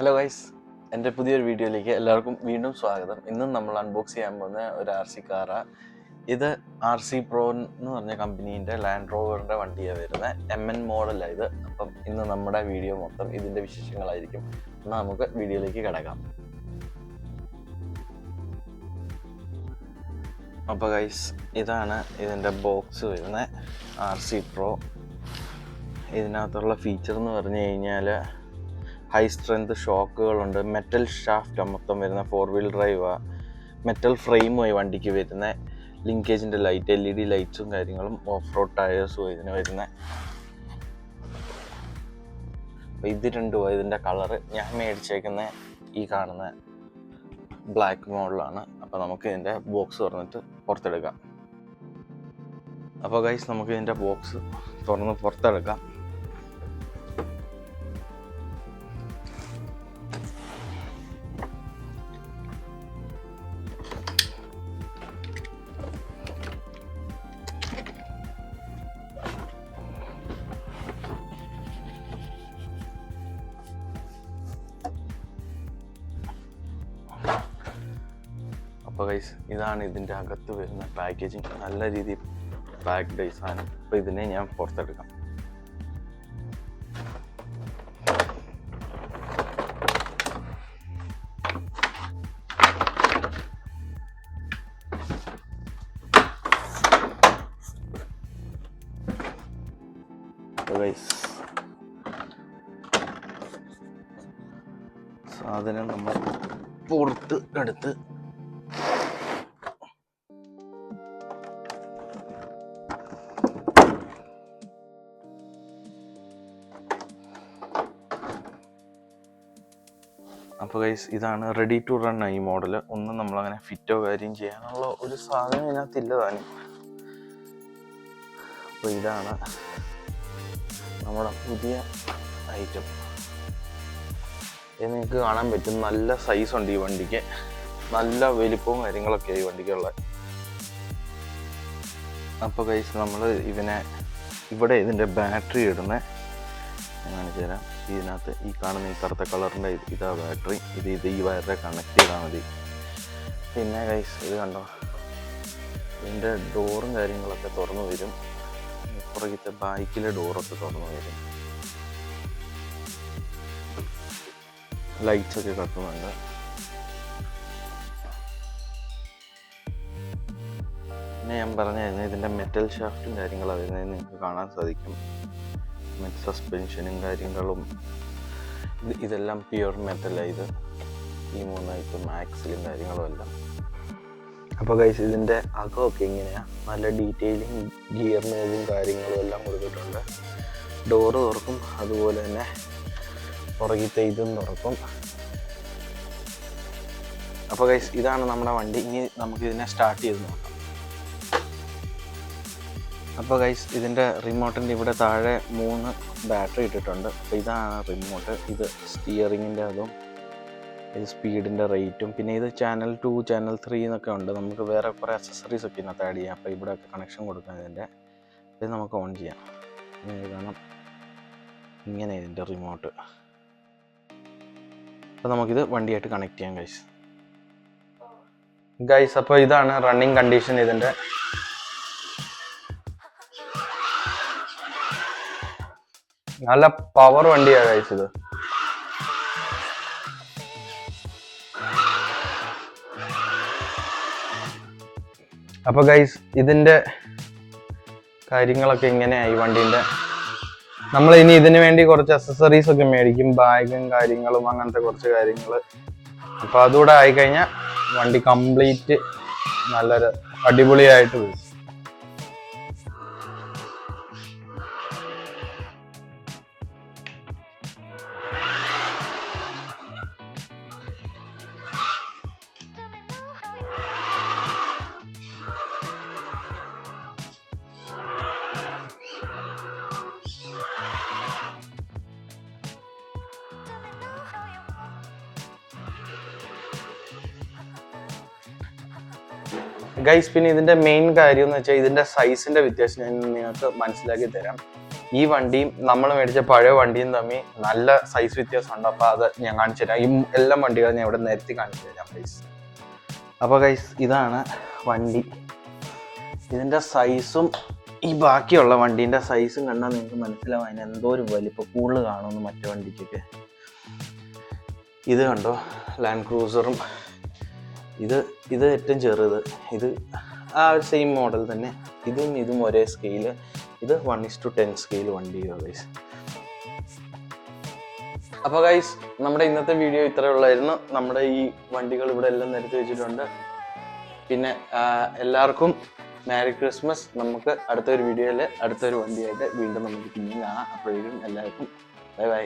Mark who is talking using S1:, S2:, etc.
S1: Hello guys, എൻ്റെ പുതിയൊരു വീഡിയോയിലേക്ക് എല്ലാവർക്കും വീണ്ടും സ്വാഗതം. ഇന്നും നമ്മൾ അൺബോക്സ് ചെയ്യാൻ പോകുന്ന ഒരു RC കാറാണ്. ഇത് RC Pro എന്ന് പറഞ്ഞ കമ്പനീൻ്റെ ലാൻഡ് റോവറിൻ്റെ വണ്ടിയാണ് വരുന്നത്. MN മോഡലാണ് ഇത്. അപ്പം ഇന്ന് നമ്മുടെ വീഡിയോ മൊത്തം ഇതിൻ്റെ വിശേഷങ്ങളായിരിക്കും. എന്നാൽ നമുക്ക് വീഡിയോയിലേക്ക് കിടക്കാം. അപ്പോൾ ഗൈസ്, ഇതാണ് ഇതിൻ്റെ ബോക്സ് വരുന്നത്. RC Pro. ഇതിനകത്തുള്ള ഫീച്ചർ എന്ന് പറഞ്ഞു കഴിഞ്ഞാൽ ഹൈ സ്ട്രെങ്ത് ഷോക്കുകളുണ്ട്, മെറ്റൽ ഷാഫ്റ്റ് മൊത്തം വരുന്ന 4-wheel ഡ്രൈവാണ്, മെറ്റൽ ഫ്രെയിമുമായി വണ്ടിക്ക് വരുന്ന ലിങ്കേജിൻ്റെ ലൈറ്റ്, LED ലൈറ്റ്സും കാര്യങ്ങളും, ഓഫ് റോഡ് ടയേഴ്സും ഇതിന് വരുന്നത്. അപ്പോൾ ഇത് രണ്ടുമാണ് ഇതിൻ്റെ കളറ്. ഞാൻ മേടിച്ചേക്കുന്ന ഈ കാണുന്ന ബ്ലാക്ക് മോഡലാണ്. അപ്പോൾ നമുക്ക് ഇതിൻ്റെ ബോക്സ് തുറന്നിട്ട് പുറത്തെടുക്കാം. അപ്പോൾ ഗൈസ്, നമുക്ക് ഇതിൻ്റെ ബോക്സ് തുറന്ന് പുറത്തെടുക്കാം. അപ്പോൾ ഗൈസ്, ഇതാണ് ഇതിൻ്റെ അകത്ത് വരുന്ന പാക്കേജിങ്. നല്ല രീതിയിൽ പാക്ക്ഡ് സാധനം. അപ്പോൾ ഇതിനെ ഞാൻ പുറത്തെടുക്കാം. അപ്പോൾ ഗൈസ്, സാധനം നമ്മൾ പുറത്ത് എടുത്ത് അപ്പോൾ ഗൈസ്, ഇതാണ് റെഡി ടു റൺ ഈ മോഡൽ. ഒന്നും നമ്മളങ്ങനെ ഫിറ്റോ കാര്യം ചെയ്യാനുള്ള ഒരു സാധനം ഇതിനകത്തില്ല താനും. അപ്പോൾ ഇതാണ് നമ്മുടെ പുതിയ ഐറ്റം. ഇത് നിങ്ങൾക്ക് കാണാൻ പറ്റും. നല്ല സൈസുണ്ട് ഈ വണ്ടിക്ക്, നല്ല വലിപ്പവും കാര്യങ്ങളൊക്കെ ഈ വണ്ടിക്കുള്ള. അപ്പോൾ ഗൈസ്, നമ്മൾ ഇവിടെ ഇതിൻ്റെ ബാറ്ററി ഇടുന്നത് ഞാൻ കാണിച്ചു തരാം. ഇതിനകത്ത് ഈ കാണുന്ന ഈ കറുത്ത കളറിൻ്റെ ഇതാ ബാറ്ററി. ഇത് ഈ വയറെ കണക്ട് ചെയ്താൽ മതി. പിന്നെ ഗൈസ്, ഇത് കണ്ടോ, ഇതിൻ്റെ ഡോറും കാര്യങ്ങളൊക്കെ തുറന്നു വരും. പുറകിലത്തെ ബൈക്കിലെ ഡോറൊക്കെ തുറന്നു വരും. ലൈറ്റ്സ് ഒക്കെ കത്തുന്നുണ്ട്. പിന്നെ ഞാൻ പറഞ്ഞായിരുന്നു, ഇതിൻ്റെ മെറ്റൽ ഷാഫ്റ്റും കാര്യങ്ങളും വരുന്നത് നിങ്ങൾക്ക് കാണാൻ സാധിക്കും. സസ്പെൻഷനും കാര്യങ്ങളും ഇതെല്ലാം പ്യുവർ മെറ്റലാണ്. ഇത് ഈ 3 ഐറ്റം ആക്സിലും കാര്യങ്ങളും എല്ലാം. അപ്പോൾ ഗൈസ്, ഇതിൻ്റെ അകമൊക്കെ ഇങ്ങനെയാണ്. നല്ല ഡീറ്റെയിലിങ് ഗിയർ നോബും കാര്യങ്ങളും എല്ലാം കൊടുത്തിട്ടുണ്ട്. ഡോറ് തുറക്കും, അതുപോലെ തന്നെ പുറകിലത്തെ ഇതും തുറക്കും. അപ്പോൾ ഗൈസ്, ഇതാണ് നമ്മുടെ വണ്ടി. ഇനി നമുക്കിതിനെ സ്റ്റാർട്ട് ചെയ്ത് നോക്കാം. അപ്പോൾ ഗൈസ്, ഇതിൻ്റെ റിമോട്ടിൻ്റെ ഇവിടെ താഴെ 3 ബാറ്ററി ഇട്ടിട്ടുണ്ട്. അപ്പോൾ ഇതാണ് റിമോട്ട്. ഇത് സ്റ്റിയറിങ്ങിൻ്റെ അതും, ഇത് സ്പീഡിൻ്റെ റേറ്റും, പിന്നെ ഇത് ചാനൽ 2 ചാനൽ 3 എന്നൊക്കെ ഉണ്ട്. നമുക്ക് വേറെ കുറേ അക്സസറീസ് ഒക്കെ ഇതിനകത്ത് ആഡ് ചെയ്യാം. അപ്പോൾ ഇവിടെ കണക്ഷൻ കൊടുക്കാം ഇതിൻ്റെ. ഇത് നമുക്ക് ഓൺ ചെയ്യാം. കാരണം ഇങ്ങനെ ഇതിൻ്റെ റിമോട്ട്. അപ്പോൾ നമുക്കിത് വണ്ടിയായിട്ട് കണക്ട് ചെയ്യാം ഗൈസ്. അപ്പോൾ ഇതാണ് റണ്ണിങ് കണ്ടീഷൻ ഇതിൻ്റെ. നല്ല പവർ വണ്ടിയാണ് ഗൈസ് ഇത്. അപ്പോൾ ഗൈസ്, ഇതിൻ്റെ കാര്യങ്ങളൊക്കെ ഇങ്ങനെയായി വണ്ടീൻ്റെ. നമ്മൾ ഇനി ഇതിനു വേണ്ടി കുറച്ച് അക്സസറീസ് ഒക്കെ മേടിക്കും, ബാഗും കാര്യങ്ങളും അങ്ങനത്തെ കുറച്ച് കാര്യങ്ങൾ. അപ്പോൾ അതുകൂടെ ആയിക്കഴിഞ്ഞാൽ വണ്ടി കംപ്ലീറ്റ് നല്ലൊരു അടിപൊളിയായിട്ട് വരും. ഗൈസ്, പിന്നെ ഇതിൻ്റെ മെയിൻ കാര്യം എന്ന് വെച്ചാൽ ഇതിൻ്റെ സൈസിൻ്റെ വ്യത്യാസം ഞാൻ നിങ്ങൾക്ക് മനസ്സിലാക്കി തരാം. ഈ വണ്ടിയും നമ്മൾ മേടിച്ച പഴയ വണ്ടിയും തമ്മിൽ നല്ല സൈസ് വ്യത്യാസമുണ്ട്. അപ്പോൾ അത് ഞാൻ കാണിച്ചു തരാം. ഈ എല്ലാ വണ്ടികളും ഞാൻ ഇവിടെ നേരത്തെ കാണിച്ചു തരാം ഗൈസ്. അപ്പോൾ ഗൈസ് ഇതാണ് വണ്ടി. ഇതിൻ്റെ സൈസും ഈ ബാക്കിയുള്ള വണ്ടീൻ്റെ സൈസും കണ്ടാൽ നിങ്ങൾക്ക് മനസ്സിലാവും അതിന് എന്തോ ഒരു വലിപ്പം കൂടുതൽ കാണുമെന്ന് മറ്റു വണ്ടിക്കൊക്കെ. ഇത് കണ്ടോ, ലാൻഡ് ക്രൂസറും ഇത് ഏറ്റവും ചെറുത്. ഇത് ആ ഒരു സെയിം മോഡൽ തന്നെ. ഇതും ഒരേ സ്കെയില്. ഇത് 1:10 സ്കെയിൽ വണ്ടിയാണ് ഗൈസ്. അപ്പോൾ ഗൈസ് നമ്മുടെ ഇന്നത്തെ വീഡിയോ ഇത്രയേ ഉള്ളായിരുന്നു. നമ്മുടെ ഈ വണ്ടികൾ ഇവിടെ എല്ലാം നിരത്തി വെച്ചിട്ടുണ്ട്. പിന്നെ എല്ലാവർക്കും മേരി ക്രിസ്മസ്. നമുക്ക് അടുത്തൊരു വീഡിയോയിൽ അടുത്തൊരു വണ്ടിയായിട്ട് വീണ്ടും നമുക്ക് പിന്നെയും കാണാം. അപ്പോഴേക്കും എല്ലാവർക്കും ബൈ ബൈ.